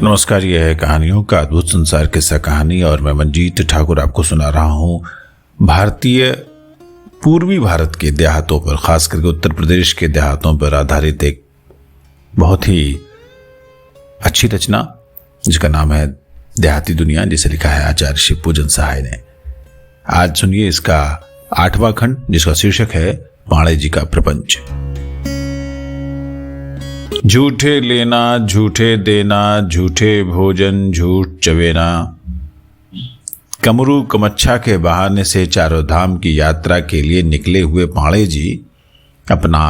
नमस्कार, यह है कहानियों का अद्भुत संसार किस्सा कहानी और मैं मंजीत ठाकुर आपको सुना रहा हूं। भारतीय पूर्वी भारत के देहातों पर, खास करके उत्तर प्रदेश के देहातों पर आधारित एक बहुत ही अच्छी रचना जिसका नाम है देहाती दुनिया, जिसे लिखा है आचार्य शिव पूजन सहाय ने। आज सुनिए इसका 8वां खंड, जिसका शीर्षक है पाणे जी का प्रपंच। झूठे लेना, झूठे देना, झूठे भोजन, झूठ चवेना। कमरू कमच्छा के बहाने से चारों धाम की यात्रा के लिए निकले हुए पाणे जी अपना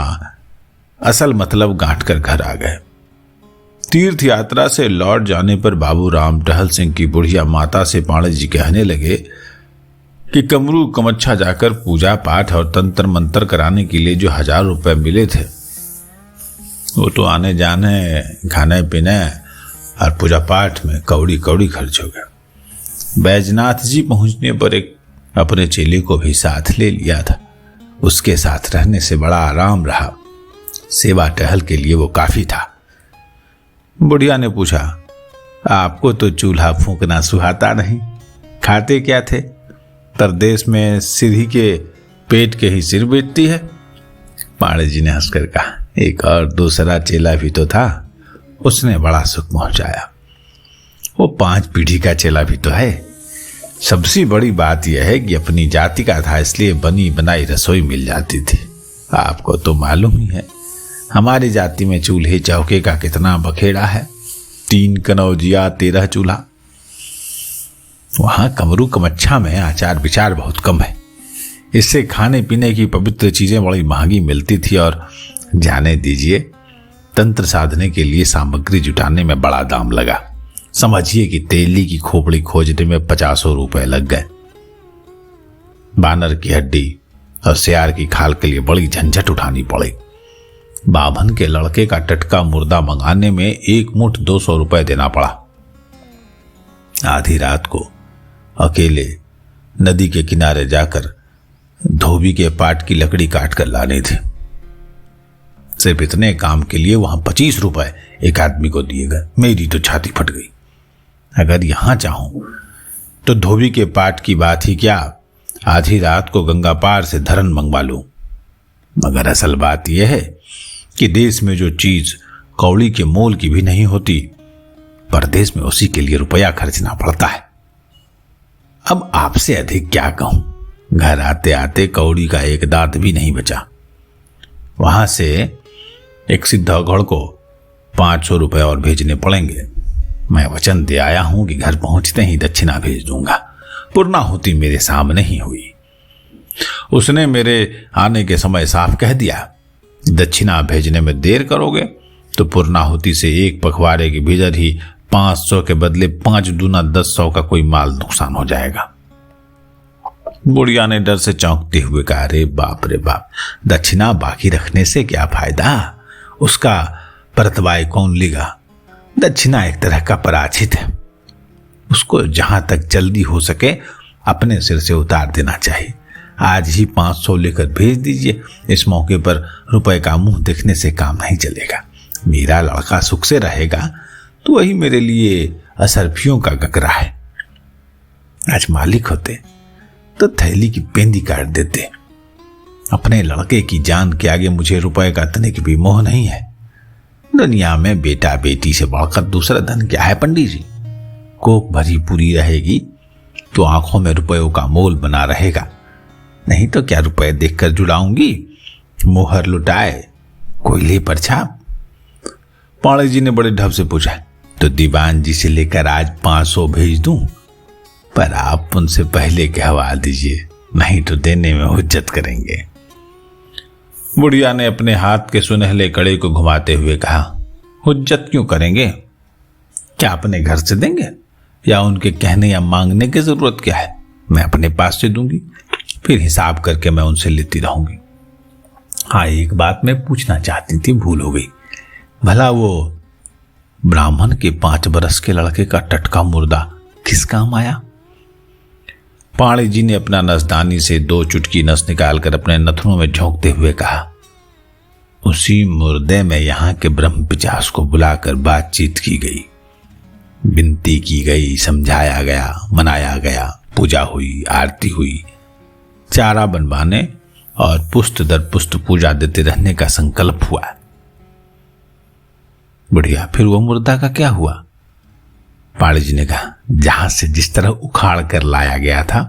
असल मतलब गांठ कर घर आ गए। तीर्थ यात्रा से लौट जाने पर बाबू राम टहल सिंह की बुढ़िया माता से पाणे जी कहने लगे कि कमरू कमच्छा जाकर पूजा पाठ और तंत्र मंत्र कराने के लिए जो 1000 रुपए मिले थे, वो तो आने जाने, खाने पीने और पूजा पाठ में कौड़ी कौड़ी खर्च हो गया। बैजनाथ जी पहुंचने पर एक अपने चेले को भी साथ ले लिया था। उसके साथ रहने से बड़ा आराम रहा। सेवा टहल के लिए वो काफी था। बुढ़िया ने पूछा, आपको तो चूल्हा फूंकना सुहाता नहीं, खाते क्या थे? परदेश में सीधी के पेट के ही सिर बेचती है। पाणे जी ने हंसकर कहा, एक और दूसरा चेला भी तो था, उसने बड़ा सुख पहुंचाया। वो 5 पीढ़ी का चेला भी तो है। सबसे बड़ी बात यह है कि अपनी जाति का था, इसलिए बनी बनाई रसोई मिल जाती थी। आपको तो मालूम ही है हमारी जाति में चूल्हे चौके का कितना बखेड़ा है। 3 कनौजिया, 13 चूल्हा। वहां कमरू कमच्छा में आचार विचार बहुत कम है। इससे खाने पीने की पवित्र चीजें बड़ी महंगी मिलती थी और जाने दीजिए, तंत्र साधने के लिए सामग्री जुटाने में बड़ा दाम लगा। समझिए कि तेली की खोपड़ी खोजने में 50 रुपए लग गए। बानर की हड्डी और सियार की खाल के लिए बड़ी झंझट उठानी पड़ी। बाभन के लड़के का टटका मुर्दा मंगाने में 1 मुठ 200 रुपए देना पड़ा। आधी रात को अकेले नदी के किनारे जाकर धोबी के पाट की लकड़ी काट कर लानी थी। सिर्फ इतने काम के लिए वहां 25 रुपए एक आदमी को दिए गए। मेरी तो छाती फट गई। अगर यहां चाहूं तो धोबी के पाट की बात ही क्या, आधी रात को गंगा पार से धरन मंगवा लूं। मगर असल बात यह है कि देश में जो चीज कौड़ी के मोल की भी नहीं होती, परदेश में उसी के लिए रुपया खर्चना पड़ता है। अब आपसे अधिक क्या कहूं, घर आते आते कौड़ी का एक दांत भी नहीं बचा। वहां से एक सिद्धौघड़ को 500 रुपए और भेजने पड़ेंगे। मैं वचन दे आया हूं कि घर पहुंचते ही दक्षिणा भेज दूंगा। पूर्णाहुति मेरे सामने ही हुई। उसने मेरे आने के समय साफ कह दिया, दक्षिणा भेजने में देर करोगे तो पूर्णाहुति से एक पखवाड़े के भीतर ही 500 के बदले 5 दूना 1000 का कोई माल नुकसान हो जाएगा। बुढ़िया ने डर से चौंकते हुए कहा, अरे बाप रे बाप, दक्षिणा बाकी रखने से क्या फायदा? उसका परतवाई कौन लेगा? दक्षिणा एक तरह का पराजित है। उसको जहां तक जल्दी हो सके अपने सिर से उतार देना चाहिए। आज ही 500 लेकर भेज दीजिए। इस मौके पर रुपए का मुंह देखने से काम नहीं चलेगा। मेरा लड़का सुख से रहेगा तो वही मेरे लिए असरफियों का गगरा है। आज मालिक होते तो थैली की पेंदी काट देते। अपने लड़के की जान के आगे मुझे रुपए का तनिक भी मोह नहीं है। दुनिया में बेटा बेटी से बढ़कर दूसरा धन क्या है पंडित जी? कोक भरी पूरी रहेगी तो आंखों में रुपयों का मोल बना रहेगा। नहीं तो क्या रुपए देखकर जुड़ाऊंगी? मोहर लुटाए कोयले पर छाप। पाणे जी ने बड़े ढब से पूछा, तो दीवान जी से लेकर आज 500 भेज दूं? पर आप उनसे पहले कहवा दीजिए, नहीं तो देने में हुज्जत करेंगे। बुढ़िया ने अपने हाथ के सुनहले कड़े को घुमाते हुए कहा, हुज्जत क्यों करेंगे? क्या अपने घर से देंगे या उनके कहने या मांगने की जरूरत क्या है? मैं अपने पास से दूंगी, फिर हिसाब करके मैं उनसे लेती रहूंगी। हाँ, एक बात मैं पूछना चाहती थी, भूल हो गई। भला वो ब्राह्मण के 5 बरस के लड़के का टटका मुर्दा किस काम आया? पाणे जी ने अपना नसदानी से 2 चुटकी नस निकालकर अपने नथनों में झोंकते हुए कहा, उसी मुर्दे में यहाँ के ब्रह्म पिचास को बुलाकर बातचीत की गई। विनती की गई, समझाया गया, मनाया गया, पूजा हुई, आरती हुई, चारा बनवाने और पुष्ट दर पुष्ट पूजा देते रहने का संकल्प हुआ। बढ़िया, फिर वो मुर्दा का क्या हुआ? पाड़ी जी ने कहा, जहां से जिस तरह उखाड़ कर लाया गया था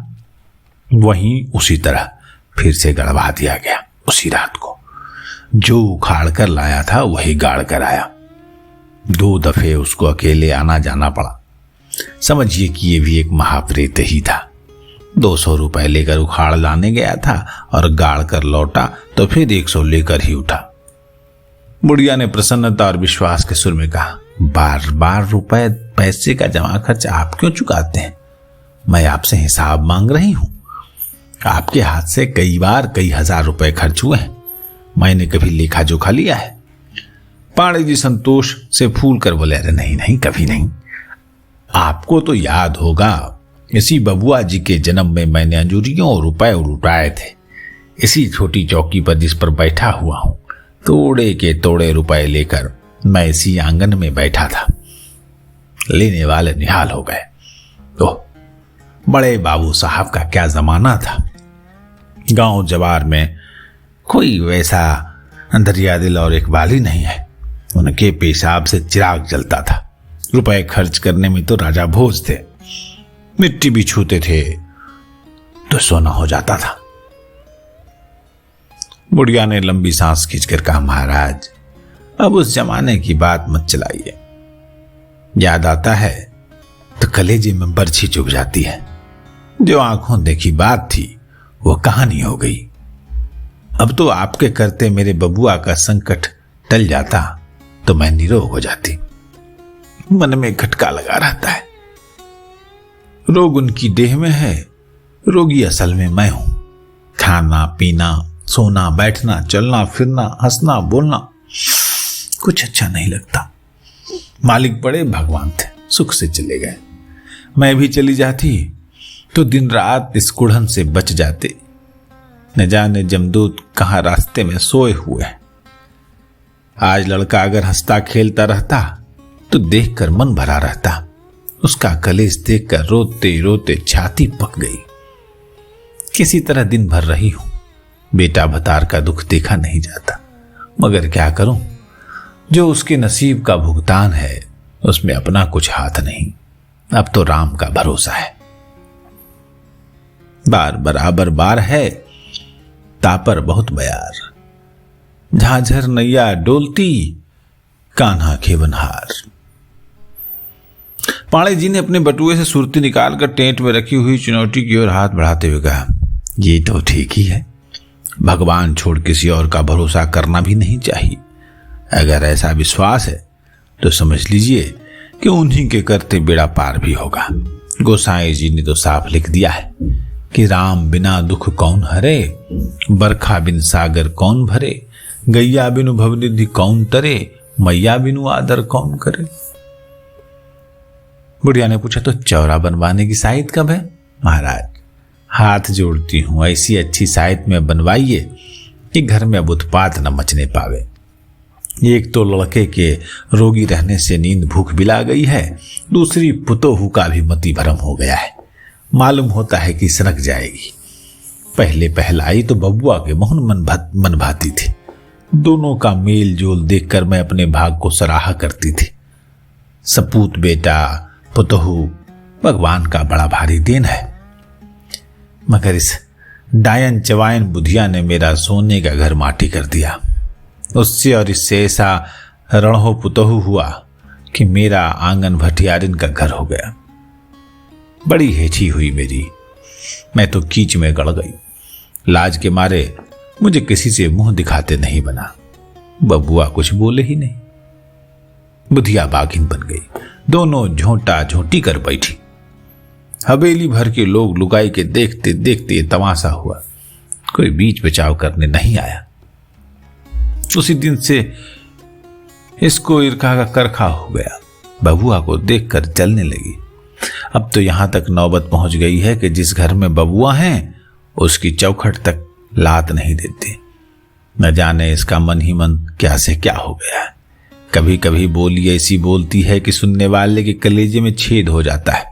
वहीं उसी तरह फिर से गड़वा दिया गया। उसी रात को जो उखाड़ कर लाया था वही गाड़ कर आया। 2 दफे उसको अकेले आना जाना पड़ा। समझिए कि ये भी एक महाप्रेत ही था। 200 रुपए लेकर उखाड़ लाने गया था और गाड़ कर लौटा तो फिर 100 लेकर ही उठा। बुढ़िया ने प्रसन्नता और विश्वास के सुर में कहा, बार बार रुपए पैसे का जमा खर्च आप क्यों चुकाते हैं? मैं आपसे हिसाब मांग रही हूं। आपके हाथ से कई बार कई हजार रुपए खर्च हुए हैं। मैंने कभी लेखा जोखा लिया है? पाड़े जी संतोष से फूल कर बोले, अरे नहीं नहीं, कभी नहीं। आपको तो याद होगा, इसी बबुआ जी के जन्म में मैंने अंजूरियों और रुपए उठाए थे। इसी छोटी चौकी पर जिस पर बैठा हुआ हूं, तोड़े के तोड़े रुपए लेकर मैं इसी आंगन में बैठा था। लेने वाले निहाल हो गए। तो बड़े बाबू साहब का क्या जमाना था। गांव जवार में कोई वैसा दरिया दिल और इकबाल ही नहीं है। उनके पेशाब से चिराग जलता था। रुपए खर्च करने में तो राजा भोज थे। मिट्टी भी छूते थे तो सोना हो जाता था। बुढ़िया ने लंबी सांस खींचकर कहा, महाराज अब उस जमाने की बात मत चलाइए। याद आता है तो कलेजे में बरछी चुभ जाती है। जो आंखों देखी बात थी वो कहानी हो गई। अब तो आपके करते मेरे बबुआ का संकट टल जाता तो मैं निरोग हो जाती। मन में खटका लगा रहता है। रोग उनकी देह में है, रोगी असल में मैं हूं। खाना पीना, सोना, बैठना, चलना फिरना, हंसना बोलना कुछ अच्छा नहीं लगता। मालिक बड़े भगवान थे, सुख से चले गए। मैं भी चली जाती तो दिन रात इस कुढ़न से बच जाते। न जाने जमदूत कहां रास्ते में सोए हुए। आज लड़का अगर हंसता खेलता रहता तो देखकर मन भरा रहता। उसका कलेश देखकर रोते रोते छाती पक गई। किसी तरह दिन भर रही हूं। बेटा भतार का दुख देखा नहीं जाता, मगर क्या करूं, जो उसके नसीब का भुगतान है उसमें अपना कुछ हाथ नहीं। अब तो राम का भरोसा है। बार बराबर बार है, तापर बहुत बयार। झाझर नैया डोलती, कान्हा खेवनहार। पाड़े जी ने अपने बटुए से सुरती निकालकर टेंट में रखी हुई चुनौती की ओर हाथ बढ़ाते हुए कहा, ये तो ठीक ही है। भगवान छोड़ किसी और का भरोसा करना भी नहीं चाहिए। अगर ऐसा विश्वास है तो समझ लीजिए कि उन्हीं के करते बेड़ा पार भी होगा। गोसाई जी ने तो साफ लिख दिया है कि राम बिना दुख कौन हरे, बरखा बिन सागर कौन भरे, गैया बिनु भवनिधि कौन तरे, मैया बिनु आदर कौन करे। बुढ़िया ने पूछा, तो चौरा बनवाने की साइट कब है? महाराज हाथ जोड़ती हूं, ऐसी अच्छी साइट में बनवाइए कि घर में अब उत्पात न मचने पावे। एक तो लड़के के रोगी रहने से नींद भूख बिला गई है, दूसरी पुतोहू का भी मति भरम हो गया है। मालूम होता है कि सनक जाएगी। पहले पहलाई तो बबुआ के मोहन मन भाती थी। दोनों का मेल जोल देखकर मैं अपने भाग को सराहा करती थी। सपूत बेटा पुतोहू भगवान का बड़ा भारी देन है, मगर इस डायन चवायन बुधिया ने मेरा सोने का घर माटी कर दिया। उससे और इससे ऐसा रणहो पुतोहू हुआ कि मेरा आंगन भटियारिन का घर हो गया। बड़ी हेठी हुई मेरी। मैं तो कीच में गड़ गई। लाज के मारे मुझे किसी से मुंह दिखाते नहीं बना। बबुआ कुछ बोले ही नहीं। बुधिया बाघिन बन गई। दोनों झोंटा झोंटी कर बैठी। हवेली भर के लोग लुगाई के देखते देखते तमाशा हुआ। कोई बीच बचाव करने नहीं आया। उसी दिन से इसको ईर्खा का करखा हो गया। बबुआ को देखकर जलने लगी। अब तो यहां तक नौबत पहुंच गई है कि जिस घर में बबुआ है उसकी चौखट तक लात नहीं देते। न जाने इसका मन ही मन क्या से क्या हो गया है। कभी कभी बोली ऐसी बोलती है कि सुनने वाले के कलेजे में छेद हो जाता है।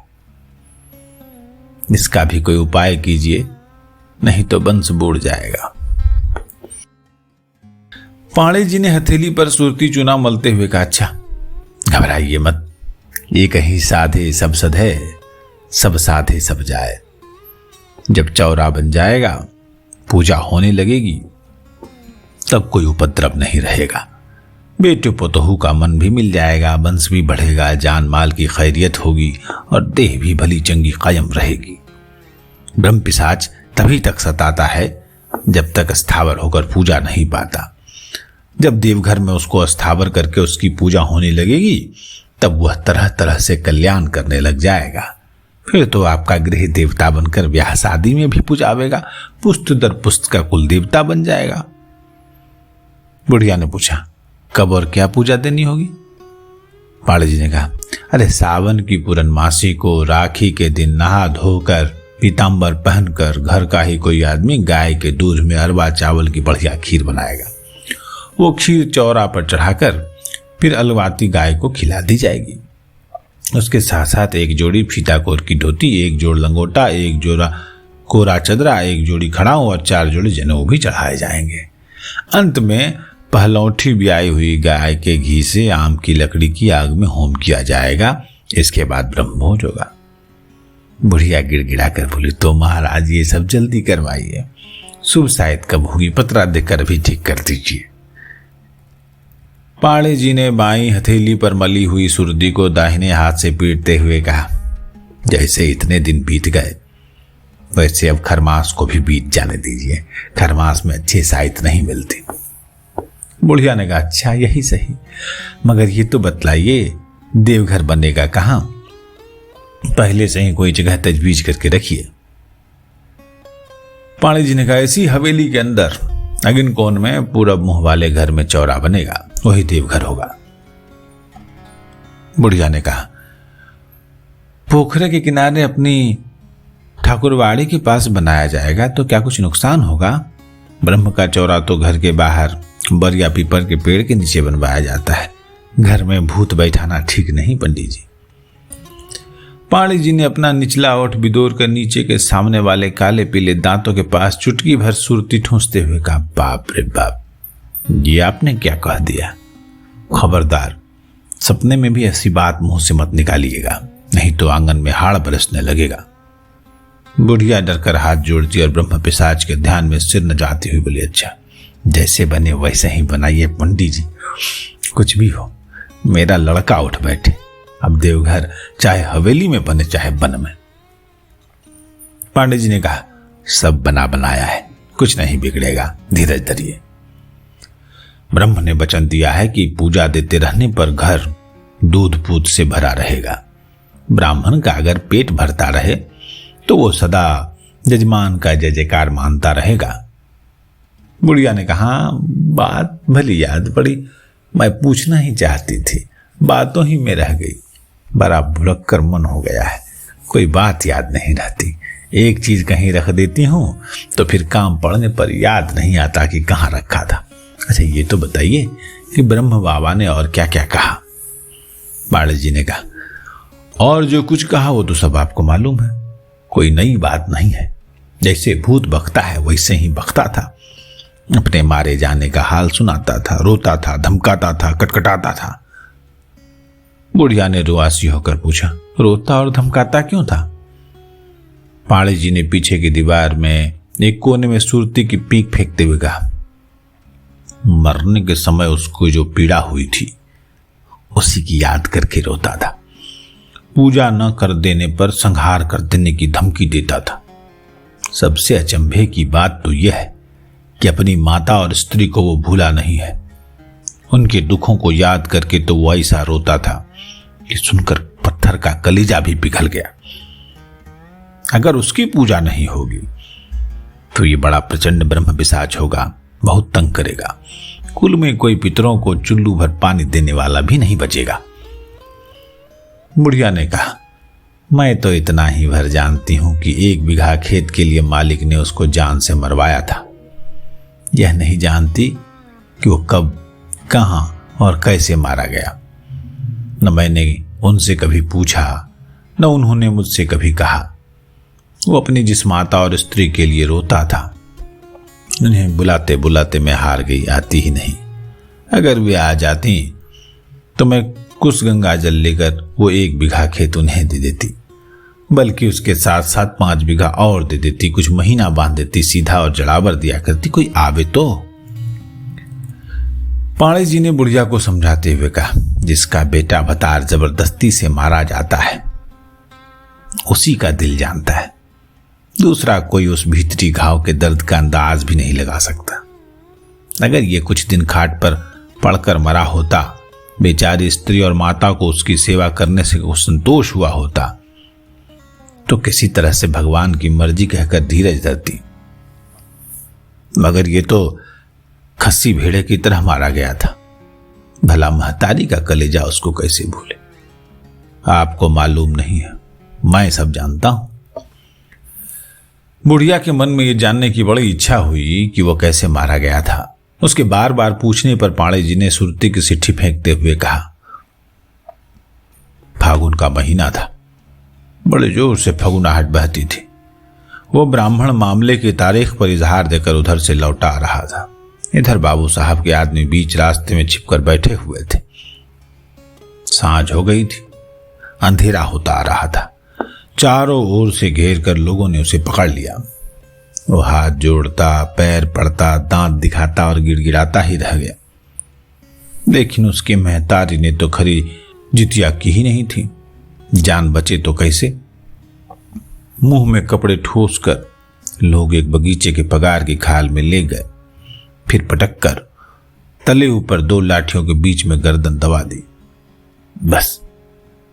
इसका भी कोई उपाय कीजिए, नहीं तो वंश बूढ़ जाएगा। पाणे जी ने हथेली पर सुरती चूना मलते हुए कहा, अच्छा घबराइए मत, ये कहीं साधे सब सधे, सब साधे सब जाए। जब चौरा बन जाएगा, पूजा होने लगेगी, तब कोई उपद्रव नहीं रहेगा। बेटे पोतहू का मन भी मिल जाएगा, वंश भी बढ़ेगा, जान माल की खैरियत होगी और देह भी भली चंगी कायम रहेगी। ब्रह्म पिशाच तभी तक सताता है जब तक स्थावर होकर पूजा नहीं पाता। जब देवघर में उसको स्थावर करके उसकी पूजा होने लगेगी, तब वह तरह तरह से कल्याण करने लग जाएगा। फिर तो आपका गृह देवता बनकर ब्याह शादी में भी पूजावेगा, पुस्त दर पुस्त का कुल देवता बन जाएगा। बुढ़िया ने पूछा, कब और क्या पूजा देनी होगी? पाड़े जी ने कहा, अरे सावन की पूर्णमासी को राखी के दिन नहा धोकर पीताम्बर पहनकर घर का ही कोई आदमी गाय के दूध में अरवा चावल की बढ़िया खीर बनाएगा। वो खीर चौरा पर चढ़ाकर फिर अलवाती गाय को खिला दी जाएगी। उसके साथ साथ एक जोड़ी फीताकोर की धोती, एक जोड़ लंगोटा, एक जोड़ा कोरा चदरा, एक जोड़ी खड़ाऊ और 4 जोड़े जनेऊ भी चढ़ाए जाएंगे। अंत में पहलौठी ब्याई हुई गाय के घी से आम की लकड़ी की आग में होम किया जाएगा। इसके बाद ब्रह्मभोज होगा। बुढ़िया गिड़गिड़ा कर बोली, तो महाराज ये सब जल्दी करवाइए, शुभ शायद कब होगी, पतरा देकर भी ठीक कर दीजिए। पाड़े जी ने बाईं हथेली पर मली हुई सुर्दी को दाहिने हाथ से पीटते हुए कहा, जैसे इतने दिन बीत गए वैसे अब खरमास को भी बीत जाने दीजिए। खरमास में अच्छे साहित्य नहीं मिलते। बुढ़िया ने कहा, अच्छा यही सही, मगर ये तो बतलाइए देवघर बनेगा कहाँ? पहले से ही कोई जगह तजवीज करके रखिए। पाणी जी ने कहा, ऐसी हवेली के अंदर अगिन कोन में पूरब मुंह वाले घर में चौरा बनेगा, वही देवघर होगा। बुढ़िया ने कहा, पोखरे के किनारे अपनी ठाकुरवाड़ी के पास बनाया जाएगा तो क्या कुछ नुकसान होगा? ब्रह्म का चौरा तो घर के बाहर बर या पीपल के पेड़ के नीचे बनवाया जाता है। घर में भूत बैठाना ठीक नहीं पंडित जी। पाणी जी ने अपना निचला ओठ बिदोर कर नीचे के सामने वाले काले पीले दांतों के पास चुटकी भर सुरती ठूंसते हुए कहा, बाप रे बाप, ये आपने क्या कह दिया? खबरदार, सपने में भी ऐसी बात मुंह से मत निकालिएगा, नहीं तो आंगन में हाड़ बरसने लगेगा। बुढ़िया डरकर हाथ जोड़ती और ब्रह्म पिशाच के ध्यान में सिर न जाती हुई बोली, अच्छा जैसे बने वैसे ही बनाइए पंडित जी, कुछ भी हो मेरा लड़का उठ बैठे। अब देवघर चाहे हवेली में बने चाहे वन में। पांडे जी ने कहा, सब बना बनाया है, कुछ नहीं बिगड़ेगा, धीरज धरिए। ब्रह्म ने वचन दिया है कि पूजा देते रहने पर घर दूध पूत से भरा रहेगा। ब्राह्मण का अगर पेट भरता रहे तो वो सदा जजमान का जय जयकार मानता रहेगा। बुढ़िया ने कहा, बात भली याद पड़ी, मैं पूछना ही चाहती थी, बातों ही में रह गई। बड़ा भुलक्कर मन हो गया है, कोई बात याद नहीं रहती। एक चीज कहीं रख देती हूं तो फिर काम पड़ने पर याद नहीं आता कि कहाँ रखा था। अच्छा ये तो बताइए कि ब्रह्म बाबा ने और क्या क्या कहा? बाड़े जी ने कहा, और जो कुछ कहा वो तो सब आपको मालूम है, कोई नई बात नहीं है। जैसे भूत बकता है वैसे ही बकता था। अपने मारे जाने का हाल सुनाता था, रोता था, धमकाता था, कटकटाता था। बुढ़िया ने रुआसी होकर पूछा, रोता और धमकाता क्यों था? पाड़े जी ने पीछे की दीवार में एक कोने में सुरती की पीक फेंकते हुए कहा, मरने के समय उसको जो पीड़ा हुई थी उसी की याद करके रोता था। पूजा न कर देने पर संहार कर देने की धमकी देता था। सबसे अचंभे की बात तो यह है कि अपनी माता और स्त्री को वो भूला नहीं है। उनके दुखों को याद करके तो वो ऐसा रोता था कि सुनकर पत्थर का कलीजा भी पिघल गया। अगर उसकी पूजा नहीं होगी तो ये बड़ा प्रचंड ब्रह्म पिशाच होगा, बहुत तंग करेगा। कुल में कोई पितरों को चुल्लू भर पानी देने वाला भी नहीं बचेगा। बुढ़िया ने कहा, मैं तो इतना ही भर जानती हूं कि 1 बीघा खेत के लिए मालिक ने उसको जान से मरवाया था। यह नहीं जानती कि वो कब, कहां और कैसे मारा गया। न मैंने उनसे कभी पूछा, न उन्होंने मुझसे कभी कहा। वो अपनी जिस माता और स्त्री के लिए रोता था, उन्हें बुलाते बुलाते मैं हार गई, आती ही नहीं। अगर वे आ जाती तो मैं कुछ गंगा जल लेकर वो 1 बीघा खेत उन्हें दे देती, बल्कि उसके साथ साथ 5 बीघा और दे देती। कुछ महीना बांध देती, सीधा और जड़ावर दिया करती, कोई आवे तो। पाणे जी ने बुढ़िया को समझाते हुए कहा, जिसका बेटा भतार जबरदस्ती से मारा जाता है उसी का दिल जानता है, दूसरा कोई उस भीतरी घाव के दर्द का अंदाज भी नहीं लगा सकता। अगर ये कुछ दिन खाट पर पड़कर मरा होता, बेचारी स्त्री और माता को उसकी सेवा करने से संतोष हुआ होता, तो किसी तरह से भगवान की मर्जी कहकर धीरज धरती। मगर ये तो खस्सी भेड़े की तरह मारा गया था। भला महतारी का कलेजा उसको कैसे भूले। आपको मालूम नहीं है, मैं सब जानता हूं। बुढ़िया के मन में ये जानने की बड़ी इच्छा हुई कि वो कैसे मारा गया था। उसके बार बार पूछने पर पाणे जी ने सुरती की चिट्ठी फेंकते हुए कहा, फागुन का महीना था, बड़े जोर से फगुनाहट बहती थी। वो ब्राह्मण मामले की तारीख पर इजहार देकर उधर से लौटा आ रहा था। इधर बाबू साहब के आदमी बीच रास्ते में छिपकर बैठे हुए थे। सांझ हो गई थी, अंधेरा होता आ रहा था। चारों ओर से घेर कर लोगों ने उसे पकड़ लिया। वो हाथ जोड़ता, पैर पड़ता, दांत दिखाता और गिड़गिड़ाता ही रह गया। लेकिन उसकी महतारी ने तो खरी जितिया की ही नहीं थी। जान बचे तो कैसे। मुंह में कपड़े ठोस कर लोग एक बगीचे के पगार की खाल में ले गए, फिर पटक कर तले ऊपर 2 लाठियों के बीच में गर्दन दबा दी। बस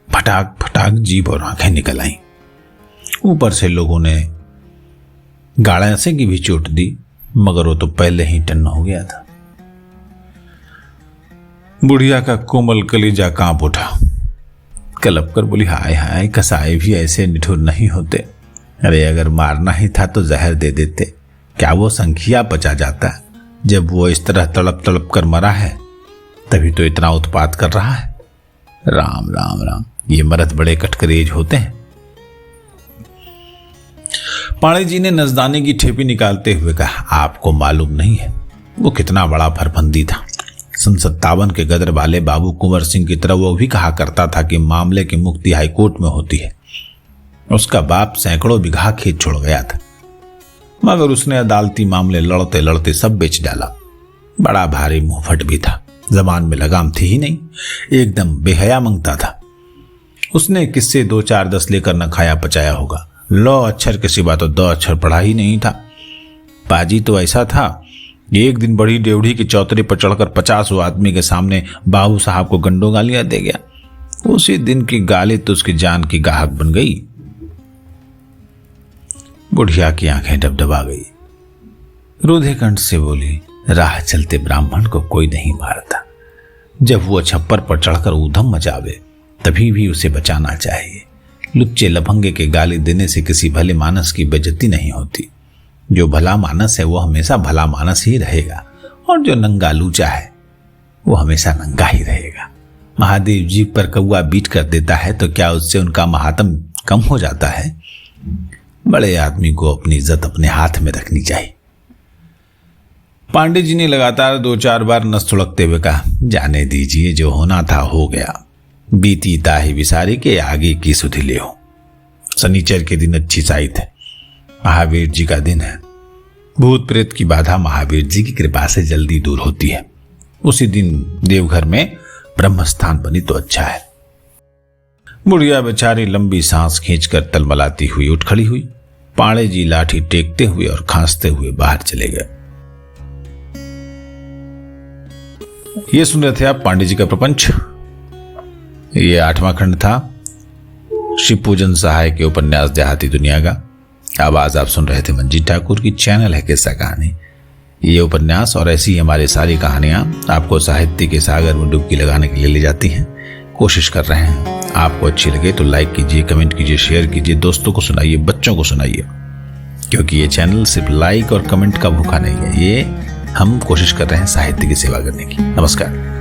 फटाक फटाक जीभ और आंखें निकल आईं। ऊपर से लोगों ने गाड़े की भी चोट दी, मगर वो तो पहले ही टन्न हो गया था। बुढ़िया का कोमल कलेजा कांप उठा। कलप कर बोली, हाय हाय, कसाई भी ऐसे निठुर नहीं होते। अरे अगर मारना ही था तो जहर दे देते, क्या वो संखिया पचा जाता? जब वो इस तरह तड़प तड़प कर मरा है तभी तो इतना उत्पात कर रहा है। राम राम राम, ये मर्द बड़े कटकरेज होते हैं। पाणे जी ने नजदाने की ठेपी निकालते हुए कहा, आपको मालूम नहीं है वो कितना बड़ा फरफंदी था। सन 57 के गदर वाले बाबू कुंवर सिंह की तरह वो भी कहा करता था कि मामले की मुक्ति हाईकोर्ट में होती है। उसका बाप सैकड़ों बीघा खेत छोड़ गया था, मगर उसने अदालती मामले लड़ते लड़ते सब बेच डाला। बड़ा भारी मुंहफट भी था, जबान में लगाम थी ही नहीं, एकदम बेहया मांगता था। उसने किससे 2-4-10 लेकर न खाया पचाया होगा। लौ अक्षर के सिवा तो 2 अक्षर पढ़ा ही नहीं था। पाजी तो ऐसा था, एक दिन बड़ी डेवढ़ी के चौतरे पर चढ़कर 50 आदमी के सामने बाबू साहब को गंडो गालियां दे गया। उसी दिन की गाली तो उसकी जान की गाहक बन गई। बुढ़िया की आंखें डबडबा गई। रुधे कंठ से बोली, राह चलते ब्राह्मण को कोई नहीं मारता। जब वो छप्पर पर चढ़कर ऊधम मचावे तभी भी उसे बचाना चाहिए। लुच्चे लफंगे के गाली देने से किसी भले मानस की बेइज्जती नहीं होती। जो भला मानस है वो हमेशा भला मानस ही रहेगा, और जो नंगा लूचा है वो हमेशा नंगा ही रहेगा। महादेव जी पर कौआ बीट कर देता है तो क्या उससे उनका महात्म कम हो जाता है? बड़े आदमी को अपनी इज्जत अपने हाथ में रखनी चाहिए। पांडे जी ने लगातार 2-4 बार नस सुलगते हुए कहा, जाने दीजिए, जो होना था हो गया। बीती ताही विसारी के आगे की सुधि ले हो। शनिचर के दिन अच्छी साइत है, महावीर जी का दिन है। भूत प्रेत की बाधा महावीर जी की कृपा से जल्दी दूर होती है। उसी दिन देवघर में ब्रह्मस्थान बनी तो अच्छा है। बुढ़िया बेचारी लंबी सांस खींचकर तलमलाती हुई उठ खड़ी हुई। पाणे जी लाठी टेकते हुए और खांसते हुए बाहर चले गए। ये सुन रहे थे आप पांडे जी का प्रपंच। ये 8वां खंड था शिवपूजन सहाय के उपन्यास देहाती दुनिया का। आवाज आप सुन रहे थे मंजीत ठाकुर की। चैनल है किस्सा कहानी। ये उपन्यास और ऐसी ही हमारी सारी कहानियां आपको साहित्य के सागर में डुबकी लगाने के लिए ले जाती हैं। कोशिश कर रहे हैं। आपको अच्छी लगे तो लाइक कीजिए, कमेंट कीजिए, शेयर कीजिए, दोस्तों को सुनाइए, बच्चों को सुनाइए, क्योंकि ये चैनल सिर्फ लाइक और कमेंट का भूखा नहीं है। ये हम कोशिश कर रहे हैं साहित्य की सेवा करने की। नमस्कार।